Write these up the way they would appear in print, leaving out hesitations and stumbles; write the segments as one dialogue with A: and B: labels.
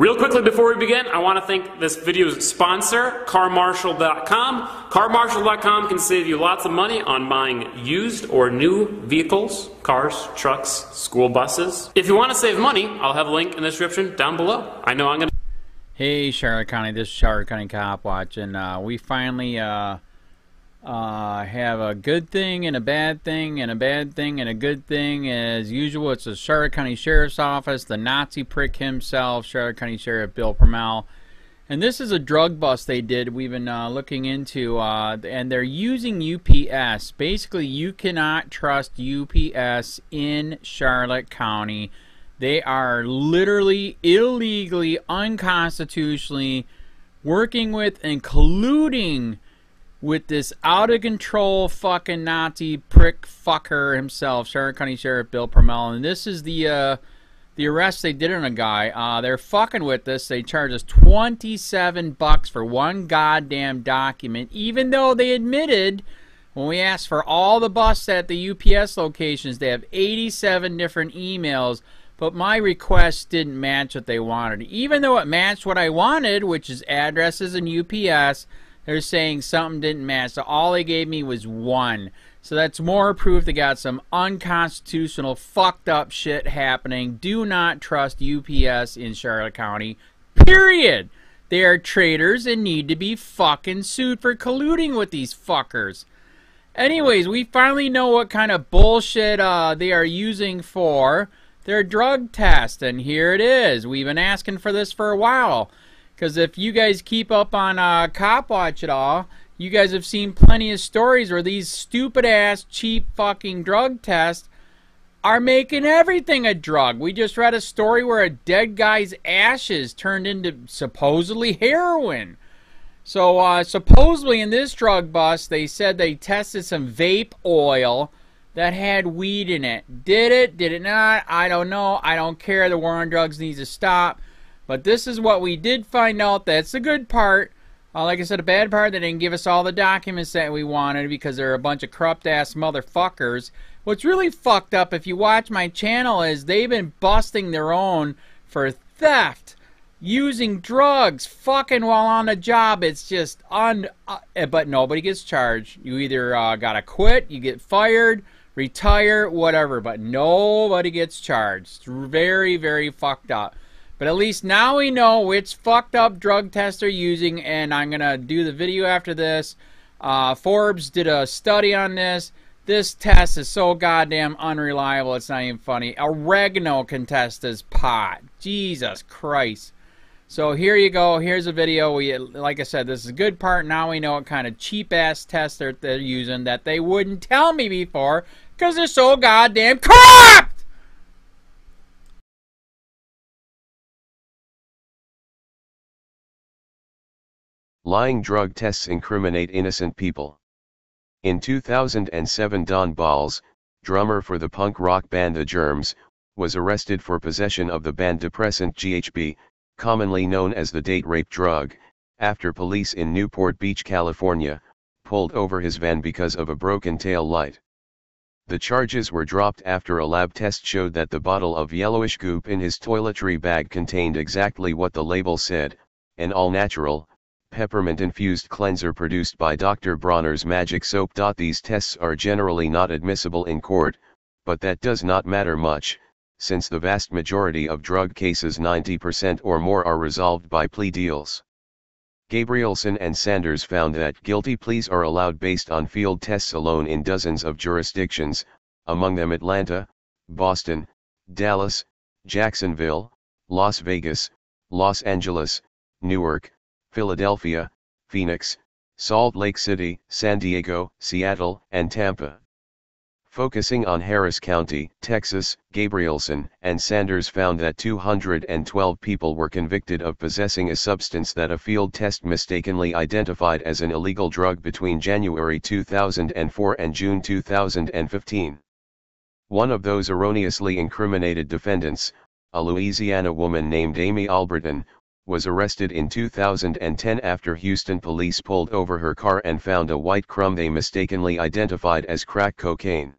A: Real quickly before we begin, I want to thank this video's sponsor, CarMarshal.com. CarMarshal.com can save you lots of money on buying used or new vehicles, cars, trucks, school buses. If you want to save money, I'll have a link in the description down below. I know I'm going to...
B: Hey Charlotte County, this is Charlotte County Cop Watch, and we finally have a good thing and a bad thing and a bad thing and a good thing. As usual, it's the Charlotte County Sheriff's Office, the Nazi prick himself, Charlotte County Sheriff Bill PRUMMELL. And this is a drug bust they did. We've been looking into, and they're using UPS. Basically, you cannot trust UPS in Charlotte County. They are literally, illegally, unconstitutionally working with and colluding with this out-of-control fucking Nazi prick fucker himself, Charlotte County Sheriff Bill PRUMMELL. And this is the arrest they did on a guy. They're fucking with this. They charge us $27 for one goddamn document, even though they admitted, when we asked for all the busts at the UPS locations, they have 87 different emails, but my request didn't match what they wanted. Even though it matched what I wanted, which is addresses and UPS, they're saying something didn't match. So all they gave me was one. So that's more proof they got some unconstitutional, fucked up shit happening. Do not trust UPS in Charlotte County. Period. They are traitors and need to be fucking sued for colluding with these fuckers. Anyways, we finally know what kind of bullshit they are using for their drug test. And here it is. We've been asking for this for a while. Because if you guys keep up on COPWATCH at all, you guys have seen plenty of stories where these stupid-ass, cheap fucking drug tests are making everything a drug. We just read a story where a dead guy's ashes turned into supposedly heroin. So supposedly in this drug bust, they said they tested some vape oil that had weed in it. Did it? Did it not? I don't know. I don't care. The war on drugs needs to stop. But this is what we did find out. That's the good part. Like I said, the bad part, they didn't give us all the documents that we wanted because they're a bunch of corrupt-ass motherfuckers. What's really fucked up, if you watch my channel, is they've been busting their own for theft, using drugs, fucking while on the job. It's just but nobody gets charged. You either gotta quit, you get fired, retire, whatever, but nobody gets charged. It's very, very fucked up. But at least now we know which fucked up drug test they're using, and I'm going to do the video after this. Forbes did a study on this. This test is so goddamn unreliable, it's not even funny. Oregano can test as pot. Jesus Christ. So here you go. Here's a video. Like I said, this is a good part. Now we know what kind of cheap-ass test they're using that they wouldn't tell me before because they're so goddamn corrupt!
C: Lying drug tests incriminate innocent people. In 2007, Don Balls, drummer for the punk rock band The Germs, was arrested for possession of the banned depressant GHB, commonly known as the date rape drug, after police in Newport Beach, California, pulled over his van because of a broken tail light. The charges were dropped after a lab test showed that the bottle of yellowish goop in his toiletry bag contained exactly what the label said, an all-natural, peppermint-infused cleanser produced by Dr. Bronner's Magic Soap. These tests are generally not admissible in court, but that does not matter much, since the vast majority of drug cases, 90% or more, are resolved by plea deals. Gabrielson and Sanders found that guilty pleas are allowed based on field tests alone in dozens of jurisdictions, among them Atlanta, Boston, Dallas, Jacksonville, Las Vegas, Los Angeles, Newark, Philadelphia, Phoenix, Salt Lake City, San Diego, Seattle, and Tampa. Focusing on Harris County, Texas, Gabrielson and Sanders found that 212 people were convicted of possessing a substance that a field test mistakenly identified as an illegal drug between January 2004 and June 2015. One of those erroneously incriminated defendants, a Louisiana woman named Amy Alberton, was arrested in 2010 after Houston police pulled over her car and found a white crumb they mistakenly identified as crack cocaine.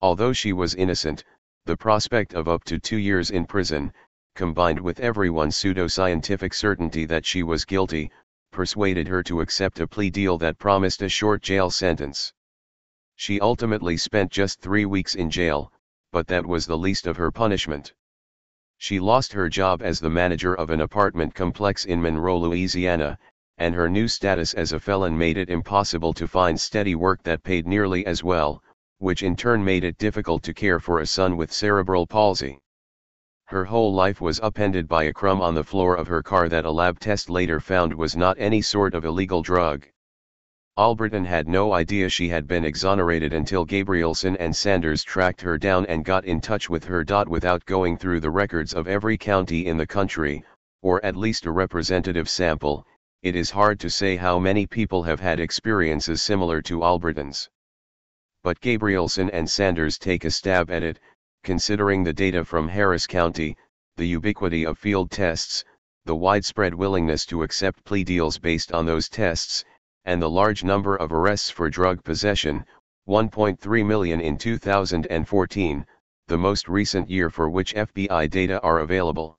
C: Although she was innocent, the prospect of up to 2 years in prison, combined with everyone's pseudo-scientific certainty that she was guilty, persuaded her to accept a plea deal that promised a short jail sentence. She ultimately spent just 3 weeks in jail, but that was the least of her punishment. She lost her job as the manager of an apartment complex in Monroe, Louisiana, and her new status as a felon made it impossible to find steady work that paid nearly as well, which in turn made it difficult to care for a son with cerebral palsy. Her whole life was upended by a crumb on the floor of her car that a lab test later found was not any sort of illegal drug. Albritton had no idea she had been exonerated until Gabrielson and Sanders tracked her down and got in touch with her. Without going through the records of every county in the country, or at least a representative sample, it is hard to say how many people have had experiences similar to Albritton's. But Gabrielson and Sanders take a stab at it, considering the data from Harris County, the ubiquity of field tests, the widespread willingness to accept plea deals based on those tests, and the large number of arrests for drug possession, 1.3 million in 2014, the most recent year for which FBI data are available.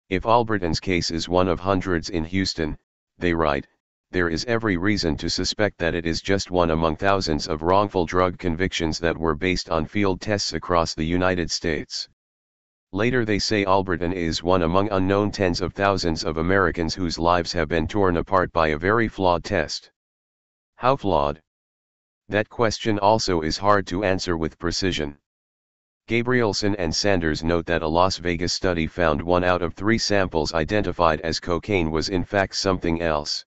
C: If Albritton's case is one of hundreds in Houston, they write, there is every reason to suspect that it is just one among thousands of wrongful drug convictions that were based on field tests across the United States. Later they say Albritton is one among unknown tens of thousands of Americans whose lives have been torn apart by a very flawed test. How flawed? That question also is hard to answer with precision. Gabrielson and Sanders note that a Las Vegas study found 1 out of 3 samples identified as cocaine was in fact something else.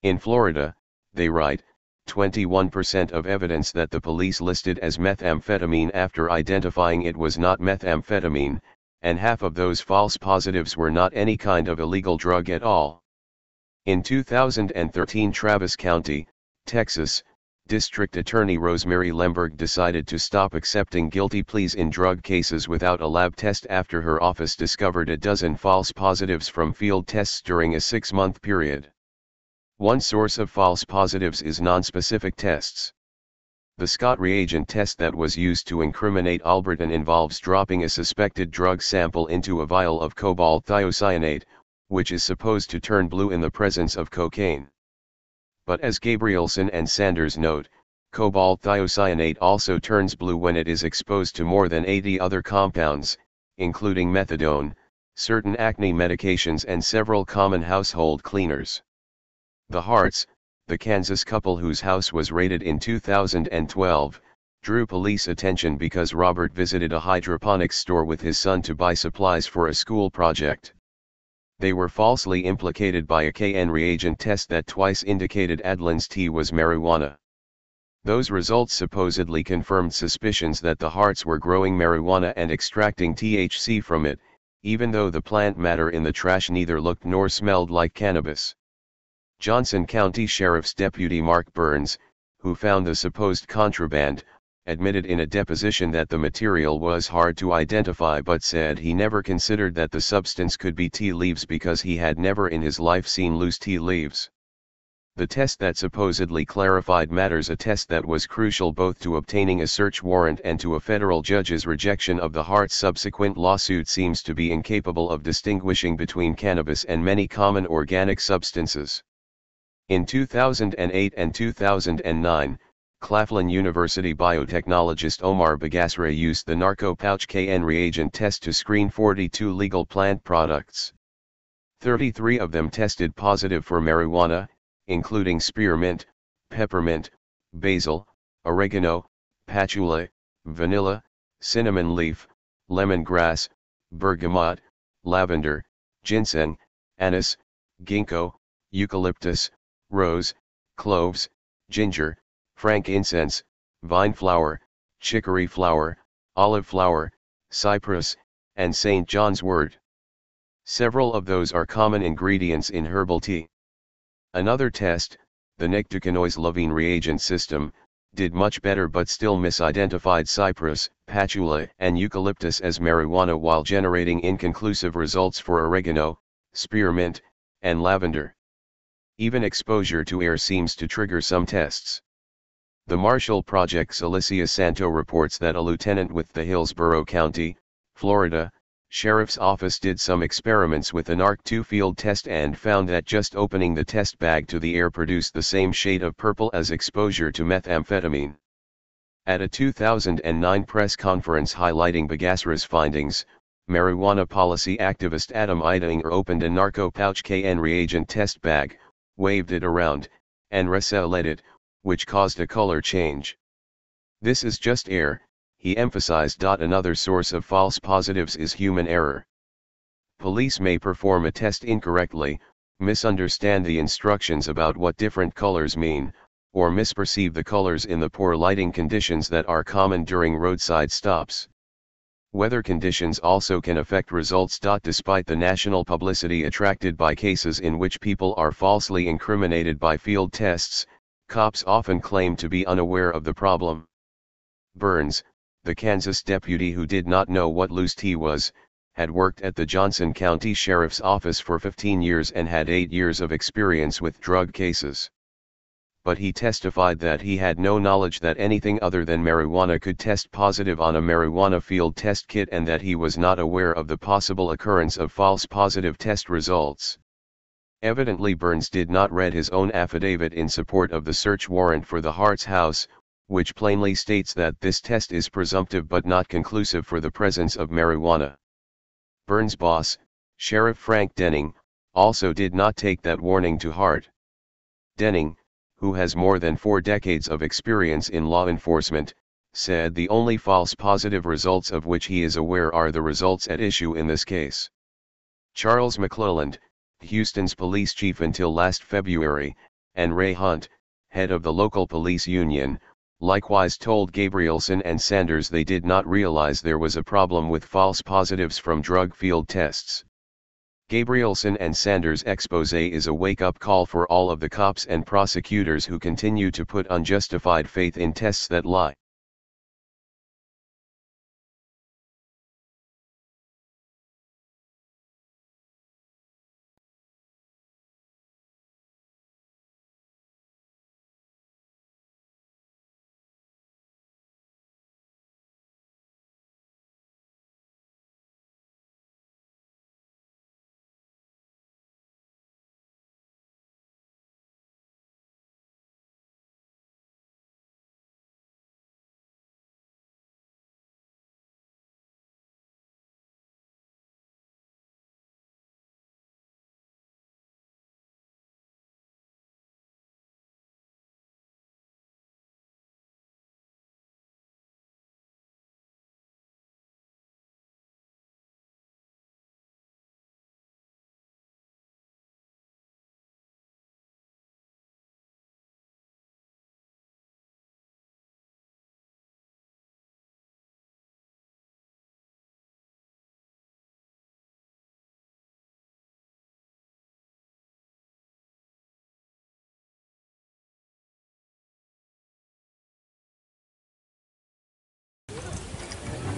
C: In Florida, they write, 21% of evidence that the police listed as methamphetamine after identifying it was not methamphetamine, and half of those false positives were not any kind of illegal drug at all. In 2013, Travis County, Texas, District Attorney Rosemary Lemberg decided to stop accepting guilty pleas in drug cases without a lab test after her office discovered a dozen false positives from field tests during a 6-month period. One source of false positives is nonspecific tests. The Scott reagent test that was used to incriminate Albritton involves dropping a suspected drug sample into a vial of cobalt thiocyanate, which is supposed to turn blue in the presence of cocaine. But as Gabrielson and Sanders note, cobalt thiocyanate also turns blue when it is exposed to more than 80 other compounds, including methadone, certain acne medications and several common household cleaners. The Harts, the Kansas couple whose house was raided in 2012, drew police attention because Robert visited a hydroponics store with his son to buy supplies for a school project. They were falsely implicated by a KN reagent test that twice indicated Adlin's tea was marijuana. Those results supposedly confirmed suspicions that the Harts were growing marijuana and extracting THC from it, even though the plant matter in the trash neither looked nor smelled like cannabis. Johnson County Sheriff's Deputy Mark Burns, who found the supposed contraband, admitted in a deposition that the material was hard to identify but said he never considered that the substance could be tea leaves because he had never in his life seen loose tea leaves. The test that supposedly clarified matters, a test that was crucial both to obtaining a search warrant and to a federal judge's rejection of the Hart's subsequent lawsuit, seems to be incapable of distinguishing between cannabis and many common organic substances. In 2008 and 2009, Claflin University biotechnologist Omar Bagasra used the NarcoPouch KN reagent test to screen 42 legal plant products. 33 of them tested positive for marijuana, including spearmint, peppermint, basil, oregano, patchouli, vanilla, cinnamon leaf, lemongrass, bergamot, lavender, ginseng, anise, ginkgo, eucalyptus, rose, cloves, ginger, frankincense, vine flower, chicory flower, olive flower, cypress, and St. John's wort. Several of those are common ingredients in herbal tea. Another test, the Nicotinois-Levine reagent system, did much better but still misidentified cypress, patchouli, and eucalyptus as marijuana while generating inconclusive results for oregano, spearmint, and lavender. Even exposure to air seems to trigger some tests. The Marshall Project's Alicia Santo reports that a lieutenant with the Hillsborough County, Florida, Sheriff's Office did some experiments with an ARC-2 field test and found that just opening the test bag to the air produced the same shade of purple as exposure to methamphetamine. At a 2009 press conference highlighting Bogas's findings, marijuana policy activist Adam Eidinger opened a narco pouch KN reagent test bag, waved it around, and reset it, which caused a color change. This is just air, he emphasized. Another source of false positives is human error. Police may perform a test incorrectly, misunderstand the instructions about what different colors mean, or misperceive the colors in the poor lighting conditions that are common during roadside stops. Weather conditions also can affect results. Despite the national publicity attracted by cases in which people are falsely incriminated by field tests, cops often claim to be unaware of the problem. Burns, the Kansas deputy who did not know what loose tea was, had worked at the Johnson County Sheriff's Office for 15 years and had 8 years of experience with drug cases. But he testified that he had no knowledge that anything other than marijuana could test positive on a marijuana field test kit, and that he was not aware of the possible occurrence of false positive test results. Evidently Burns did not read his own affidavit in support of the search warrant for the Hart's house, which plainly states that this test is presumptive but not conclusive for the presence of marijuana. Burns' boss, Sheriff Frank Denning, also did not take that warning to heart. Denning, who has more than 4 decades of experience in law enforcement, said the only false positive results of which he is aware are the results at issue in this case. Charles McClelland, Houston's police chief until last February, and Ray Hunt, head of the local police union, likewise told Gabrielson and Sanders they did not realize there was a problem with false positives from drug field tests. Gabrielson and Sanders' expose is a wake-up call for all of the cops and prosecutors who continue to put unjustified faith in tests that lie.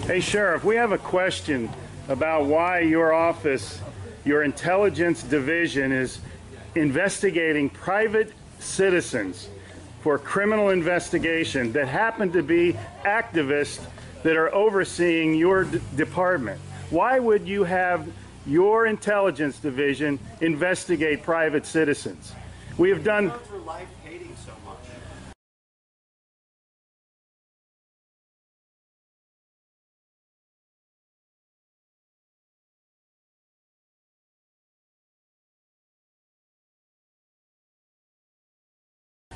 D: Hey Sheriff, we have a question about why your office, your intelligence division, is investigating private citizens for criminal investigation that happen to be activists that are overseeing your department. Why would you have your intelligence division investigate private citizens? We have done...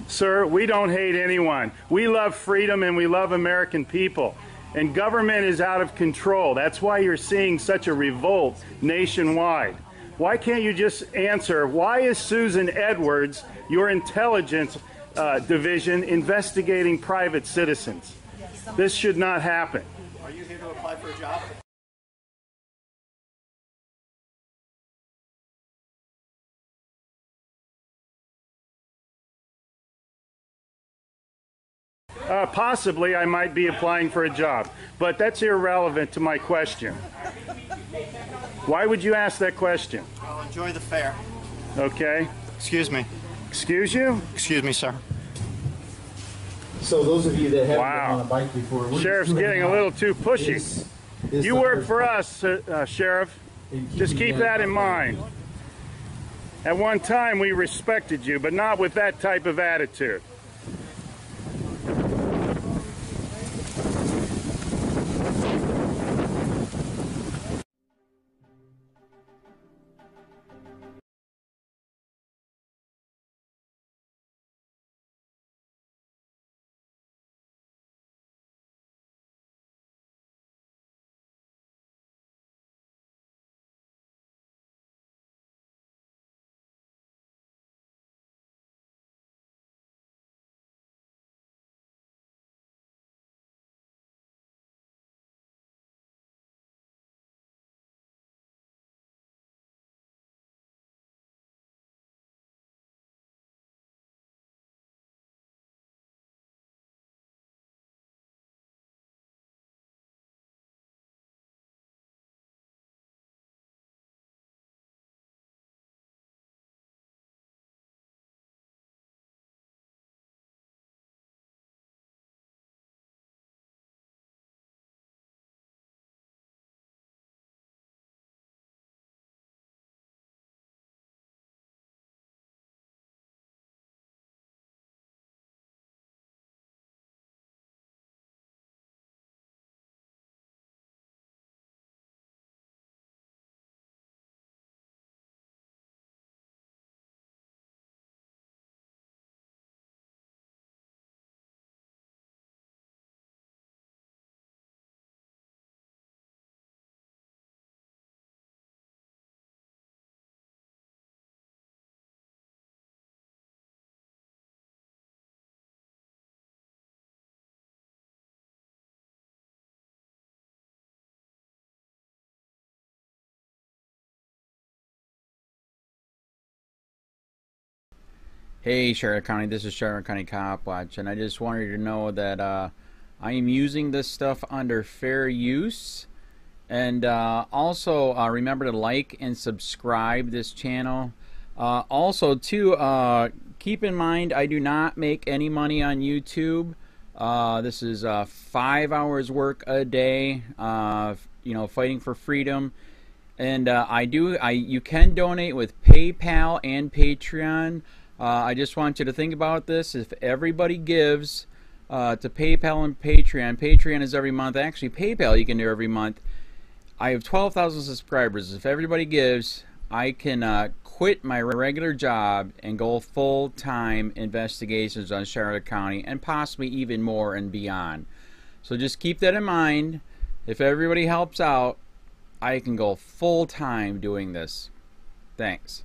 D: Sir, we don't hate anyone. We love freedom and we love American people. And government is out of control. That's why you're seeing such a revolt nationwide. Why can't you just answer, why is Susan Edwards, your intelligence division, investigating private citizens? This should not happen.
E: Are you here to apply for a job?
D: Possibly I might be applying for a job, but that's irrelevant to my question. Why would you ask that question?
E: Well, enjoy the fair.
D: Okay.
E: Excuse me.
D: Excuse you?
E: Excuse me, sir.
F: So those of you that haven't
D: Wow.
F: been on a bike before,
D: Sheriff's getting a little too pushy. You work for us, Sheriff. Just keep that in mind. At one time, we respected you, but not with that type of attitude.
B: Hey Charlotte County, this is Charlotte County COPWATCH, and I just wanted you to know that I am using this stuff under fair use. And also remember to like and subscribe this channel. Also too, keep in mind I do not make any money on YouTube. This is 5 hours work a day, you know, fighting for freedom. And you can donate with PayPal and Patreon. I just want you to think about this. If everybody gives to PayPal and Patreon, Patreon is every month. Actually, PayPal you can do every month. I have 12,000 subscribers. If everybody gives, I can quit my regular job and go full-time investigations on Charlotte County and possibly even more and beyond. So just keep that in mind. If everybody helps out, I can go full-time doing this. Thanks.